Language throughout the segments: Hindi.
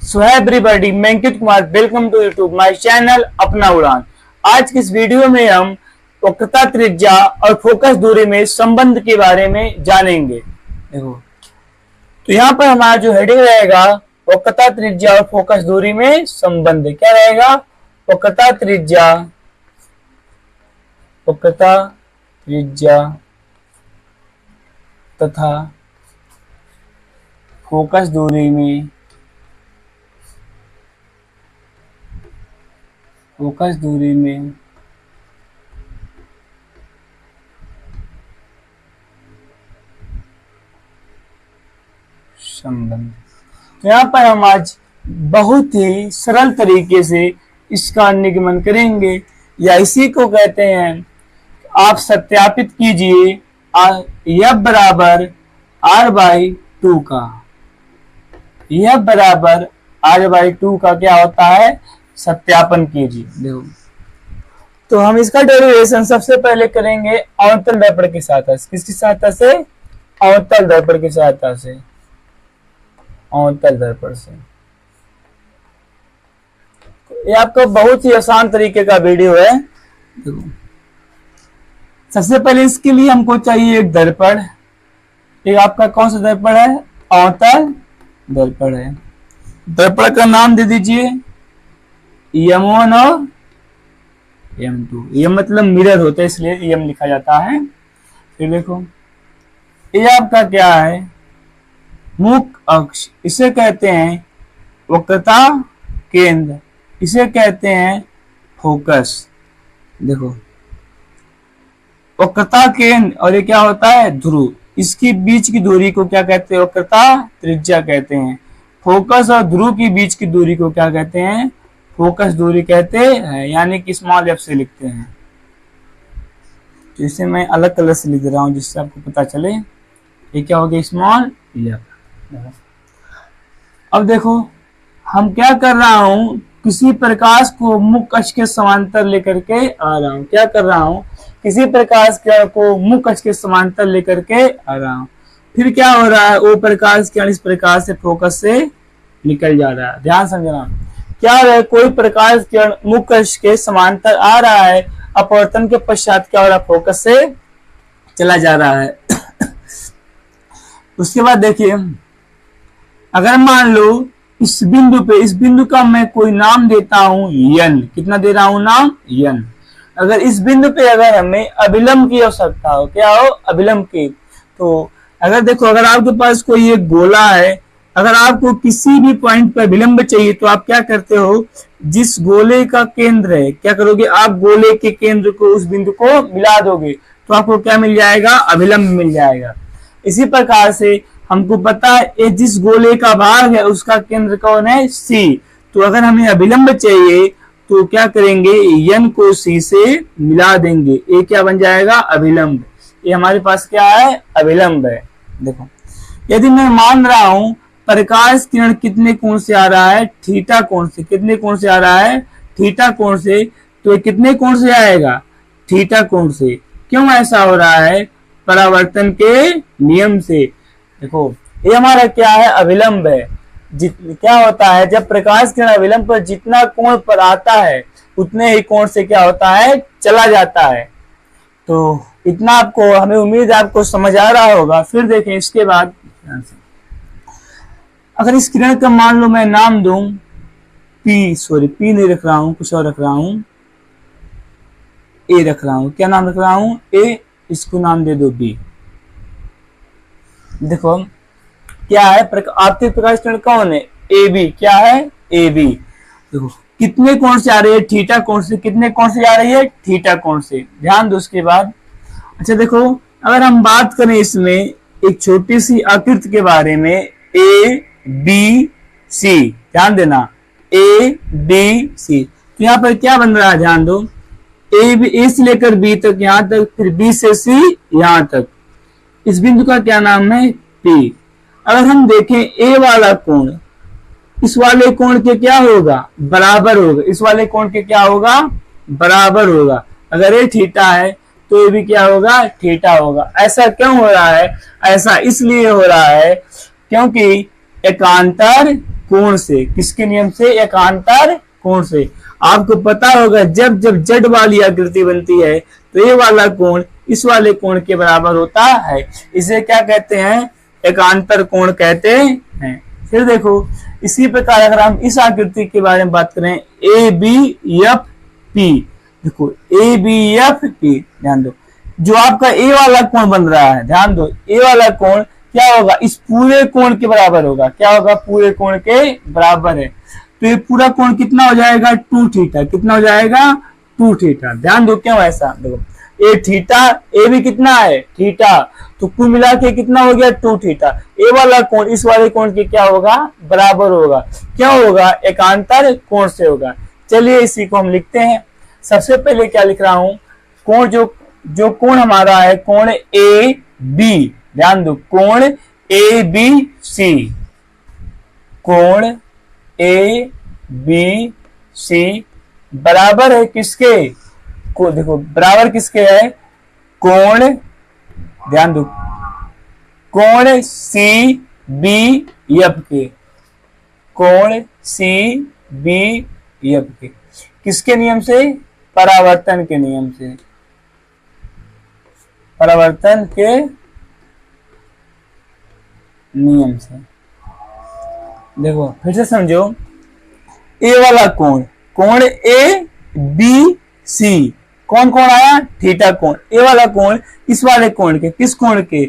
सो है एवरीबॉडी, मैं Ankit Kumar, welcome to YouTube my channel अपना उड़ान। आज की इस वीडियो में हम वक्रता त्रिज्या और फोकस दूरी में संबंध के बारे में जानेंगे। देखो, तो यहाँ पर हमारा जो हेडिंग रहेगा वक्रता त्रिज्या और फोकस दूरी में संबंध। क्या रहेगा? वक्रता त्रिज्या तथा फोकस दूरी में संबंध। तो यहाँ पर हम आज बहुत ही सरल तरीके से इसका निगमन करेंगे, या इसी को कहते हैं, आप सत्यापित कीजिए यह बराबर r/2 का, यह बराबर r/2 का क्या होता है, सत्यापन कीजिए। देखो, तो हम इसका डेरिवेशन सबसे पहले करेंगे अवतल दर्पण की सहायता से। किसकी सहायता से? अवतल दर्पण की सहायता से, अवतल दर्पण से। ये आपका बहुत ही आसान तरीके का वीडियो है। देखो, सबसे पहले इसके लिए हमको चाहिए एक दर्पण। एक आपका कौन सा दर्पण है? अवतल दर्पण है। दर्पण का नाम दे दीजिए M1 और M2। ये मतलब मिरर होता है, इसलिए M लिखा जाता है। फिर देखो, ये आपका क्या है? मुख्य अक्ष। इसे कहते हैं वक्रता केंद्र, इसे कहते हैं फोकस। देखो, वक्रता केंद्र और ये क्या होता है? ध्रुव। इसके बीच की दूरी को क्या कहते हैं? वक्रता त्रिज्या कहते हैं। फोकस और ध्रुव के बीच की दूरी को क्या कहते हैं? फोकस दूरी कहते हैं, यानी कि स्मॉल f से लिखते हैं। तो इसे मैं अलग कलर से लिख दे रहा हूं जिससे आपको पता चले ये क्या हो गया, स्मॉल f। अब देखो, हम क्या कर रहा हूं, किसी प्रकाश को मुख्य अक्ष के समांतर लेकर के आ रहा हूं। क्या कर रहा हूं? किसी प्रकाश को मुख्य अक्ष के समांतर लेकर के आ रहा हूं। फिर क्या हो रहा है? वो प्रकाश किरण इस प्रकार से फोकस से निकल जा रहा है। ध्यान समझना, क्या है? कोई प्रकाश किरण मुख्य अक्ष के समांतर आ रहा है, अपवर्तन के पश्चात क्या हो रहा है? फोकस से चला जा रहा है। उसके बाद देखिए, अगर मान लो इस बिंदु का मैं कोई नाम देता हूं n। कितना दे रहा हूं नाम? n। अगर इस बिंदु पे अगर हमें अभिलंब की आवश्यकता हो, क्या हो? अभिलंब की। तो अगर देखो, अगर आपके पास कोई एक गोला है, अगर आपको किसी भी पॉइंट पर विलंब चाहिए तो आप क्या करते हो? जिस गोले का केंद्र है, क्या करोगे? आप गोले के केंद्र को उस बिंदु को मिला दोगे, तो आपको क्या मिल जाएगा? अभिलंब मिल जाएगा। इसी प्रकार से हमको पता है ये जिस गोले का भाग है उसका केंद्र कौन है? C। तो अगर हमें अभिलंब चाहिए तो क्या करेंगे? n को C से मिला देंगे। ये क्या बन जाएगा? अभिलंब। ये हमारे पास क्या है? अभिलंब है। देखो, यदि मैं मान रहा हूं प्रकाश किरण कितने कोण से आ रहा है? थीटा कोण से। कितने कोण से आ रहा है? थीटा कोण से। तो ये कितने कोण से आएगा? थीटा कोण से। क्यों ऐसा हो रहा है? परावर्तन के नियम से। देखो, ये हमारा क्या है? अभिलंब है। क्या होता है? जब प्रकाश किरण अभिलंब पर जितना कोण पर आता है उतने ही कोण से क्या होता है? चला जाता है। तो इतना आपको, हमें उम्मीद है आपको समझ आ रहा होगा। फिर देखें, इसके बाद अगर इस किरण का मान लो मैं नाम दूं P नहीं रख रहा हूं, कुछ और रख रहा हूं, A रख रहा हूं। क्या नाम रख रहा हूं? A। इसको नाम दे दो B। देखो, क्या है? आपतित प्रकाश किरण कौन है? AB। क्या है? AB। देखो, कितने कोण से आ रही है? थीटा कोण से। कितने कोण से आ रही है? थीटा कोण से। ध्यान दो उसके बाद। अच्छा देखो, अगर हम बात करें इसमें एक छोटी सी आकृति के बारे में, ABC। ध्यान देना, ABC। तो यहाँ पर क्या बन रहा है? ध्यान दो, A से लेकर B तक, यहाँ तक, फिर B से C यहाँ तक। इस बिंदु का क्या नाम है? P। अगर हम देखें A वाला कोण इस वाले कोण के क्या होगा? बराबर होगा। इस वाले कोण के क्या होगा? बराबर होगा। अगर ये थीटा है तो ये भी क्या होगा? थीटा होगा। ऐसा क्यों हो रहा है? ऐसा इसलिए हो रहा है क्योंकि एकांतर कोण से, किसके नियम से, एकांतर कोण से। आपको पता होगा जब जब जड़ वाली आकृति बनती है तो ये वाला कोण इस वाले कोण के बराबर होता है, इसे क्या कहते हैं, एकांतर कोण कहते हैं। फिर देखो इसी प्रकार अगर हम इस आकृति के बारे में बात करें ए बी एफ पी, देखो ए बी एफ पी, ध्यान दो जो आपका ए वाला कोण बन रहा है, ध्यान दो ए वाला कोण क्या होगा, इस पूरे कोण के बराबर होगा, क्या होगा, पूरे कोण के बराबर है। तो ये पूरा कोण कितना हो जाएगा, 2 थीटा, कितना हो जाएगा, 2 थीटा। ध्यान दो क्यों ऐसा, देखो ए थीटा, ए भी कितना है, थीटा, तो कुल मिला के कितना हो गया, 2 थीटा। ए वाला कोण इस वाले कोण के क्या होगा, बराबर होगा, क्या होगा, एकांतर कोण से होगा। चलिए इसी को हम लिखते हैं। सबसे पहले क्या लिख रहा हूं, कोण जो कोण हमारा है कोण ए बी, ध्यान दो कोण ए बी सी, कोण ए बी सी बराबर है किसके, को देखो बराबर किसके है, कोण, ध्यान दो कोण सी बी एफ के, कोण सी बी एफ के, किसके नियम से, परावर्तन के नियम से, परावर्तन के नियम से। देखो फिर से समझो, ए वाला कोण, कोण ए बी सी, कौन कोण आया, थीटा कोण, ए वाला कोण इस वाले कोण के, किस कोण के,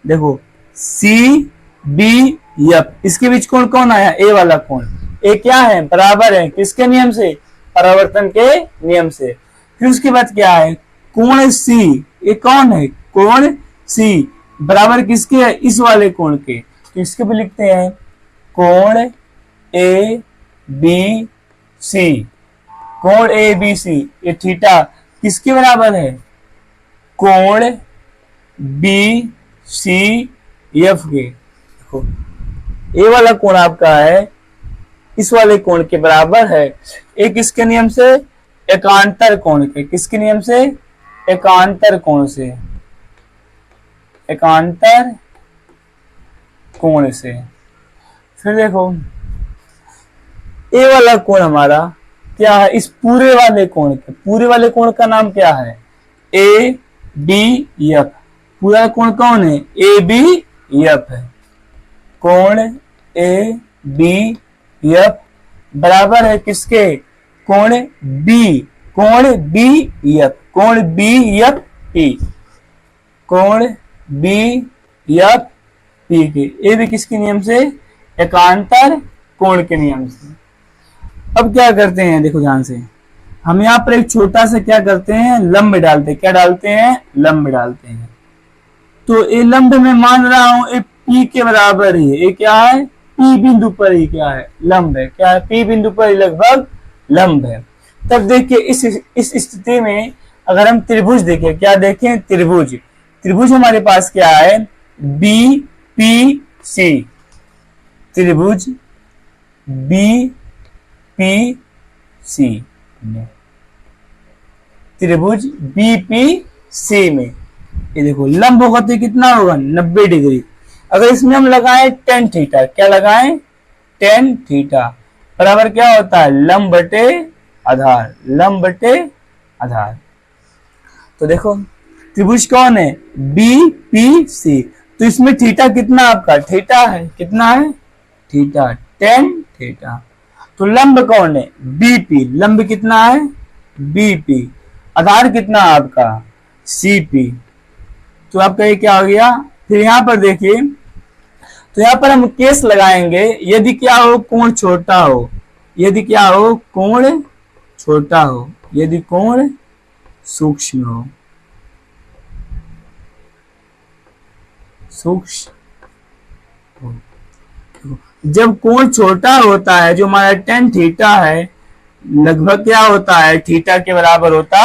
देखो सी बी एफ, इसके बीच कोण कौन आया, ए वाला कोण, ए क्या है, बराबर है किसके नियम से, परावर्तन के नियम से। फिर उसके बाद क्या है, कोण सी, ये कौन है, कोण सी बराबर किसके है, इस वाले कोण के, तो इसके भी लिखते हैं कोण ए बी सी, कोण ए बी सी, ये थीटा किसके बराबर है, कोण बी सी एफ के। देखो ए वाला कोण आपका है इस वाले कोण के बराबर है, एक किसके नियम से, एकांतर कोण के, किसके नियम से, एकांतर कोण से, एकांतर कोण से। फिर देखो ए वाला कोण हमारा क्या है, इस पूरे वाले कोण के, पूरे वाले कोण का नाम क्या है, ए बी एफ, पूरा कोण कौन है, ए बी एफ है, कोण ए बी एफ बराबर है किसके, कोण बी, कोण बी एफ, कोण बी एफ पी, कोण बी एफ पी के, ए भी किसके नियम से, एकांतर कोण के नियम से। अब क्या करते हैं, देखो ध्यान से, हम यहाँ पर एक छोटा सा क्या करते हैं, लंब डालते हैं, क्या डालते हैं, लंब डालते हैं। तो ये लंब में मान रहा हूं ये पी के बराबर ही है, ये क्या है, पी बिंदु पर ही क्या है, लंब है, क्या है, पी बिंदु पर ही लगभग लंब है। तब देखिए इस स्थिति में अगर हम त्रिभुज देखें, क्या देखें, त्रिभुज, त्रिभुज हमारे पास क्या है, बी पी सी, त्रिभुज बी पी सी, त्रिभुज बी पी सी में ये देखो लंब होगा तो कितना होगा, 90 डिग्री। अगर इसमें हम लगाएं tan थीटा, क्या लगाएं, tan थीटा बराबर क्या होता है, लंब बटे आधार, लंब बटे आधार। तो देखो त्रिभुज कौन है, बी पी सी, तो इसमें थीटा कितना आपका, थीटा है, कितना है, थीटा, tan थीटा। तो लंब कौन है, बीपी, लंब कितना है, बीपी, आधार कितना आपका, सीपी। तो आपका ये क्या हो गया। फिर यहां पर देखिए, तो यहां पर हम केस लगाएंगे, यदि क्या हो, कोण छोटा हो, यदि क्या हो, कोण छोटा हो, यदि कोण सूक्ष्म हो, सूक्ष्म हो। जब कोण छोटा होता है, जो हमारा tan थीटा है लगभग क्या होता है, थीटा के बराबर होता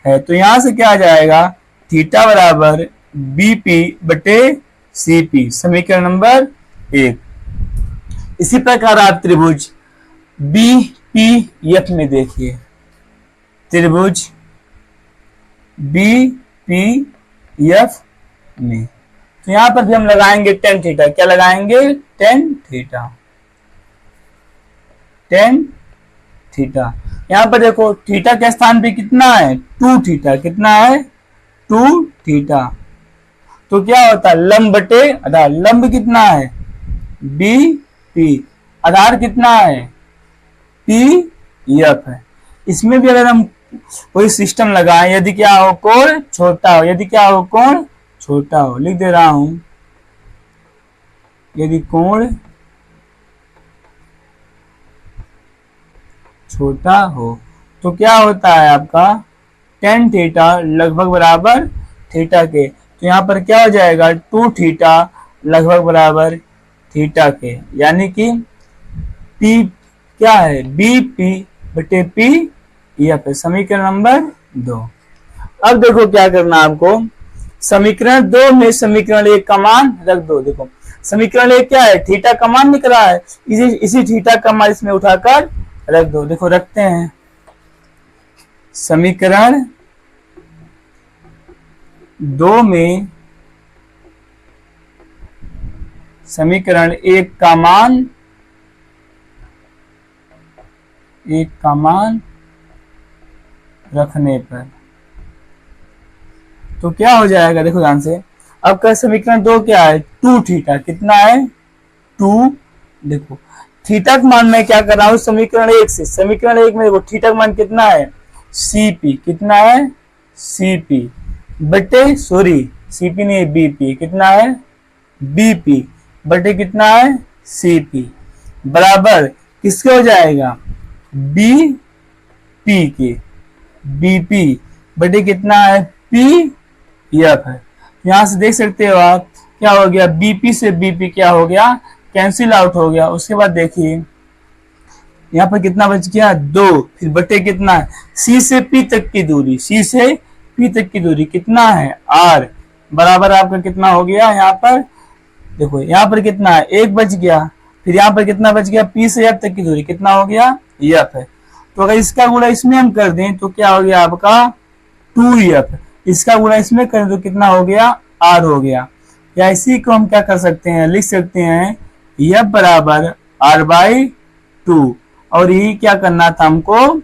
है, तो यहां से क्या आ जाएगा, थीटा बराबर बीपी बटे सीपी, समीकरण नंबर 1। इसी प्रकार आप त्रिभुज बी पी एफ में देखिए, त्रिभुज बी पी एफ में, तो यहां पर भी हम लगाएंगे tan थीटा, क्या लगाएंगे, tan थीटा। Tan theta. यहाँ पर देखो थीटा के स्थान पे कितना है, टू थीटा, कितना है, टू थीटा। तो क्या होता है, लंब बटे आधार, लंब कितना है, बी पी, आधार कितना है, पी एफ है। इसमें भी अगर हम कोई सिस्टम लगाएं, यदि क्या हो कोण छोटा हो, यदि क्या हो कोण छोटा हो, लिख दे रहा हूं, यदि कोण छोटा हो तो क्या होता है आपका, टेन थीटा लगभग बराबर थीटा के। तो यहाँ पर क्या हो जाएगा, टू थीटा लगभग बराबर थीटा के, यानी कि पी क्या है, बी पी बटे पी एफ, समीकरण नंबर 2। अब देखो क्या करना आपको, समीकरण 2 में समीकरण 1 का मान रख दो। देखो समीकरण 1 क्या है, थीटा का मान निकल रहा है, इसी थीटा का मान इसमें उठाकर रख दो। देखो रखते हैं, समीकरण 2 में समीकरण 1 का मान रखने पर तो क्या हो जाएगा, देखो ध्यान से। अब का समीकरण 2 क्या है, टू थीटा, कितना है, टू। देखो थीटा का मान मैं क्या कर रहा हूं, समीकरण 1 से, समीकरण 1 में देखो थीटा का मान कितना है, सीपी, कितना है, सीपी बटे सीपी नहीं बीपी, कितना है, बीपी बटे कितना है, सीपी, बराबर किसके हो जाएगा, बी पी के, बीपी बटे कितना है, पी एफ है। यहां से देख सकते हो आप, क्या हो गया, बीपी से बीपी क्या हो गया, कैंसिल आउट हो गया। उसके बाद देखिए यहाँ पर कितना बच गया, 2, फिर बटे कितना है, सी से पी तक की दूरी, सी से पी तक की दूरी कितना है, आर, बराबर आपका कितना हो गया, यहाँ पर देखो यहाँ पर कितना है, 1 बच गया, फिर यहाँ पर कितना बच गया, पी से एफ तक की दूरी कितना हो गया, एफ है। तो अगर इसका गुणा इसमें हम कर दें तो क्या हो गया आपका, 2f, इसका गुणा इसमें करें तो कितना हो गया, r हो गया। या इसी को हम क्या कर सकते हैं, लिख सकते हैं f बराबर r/2, और यही क्या करना था हमको,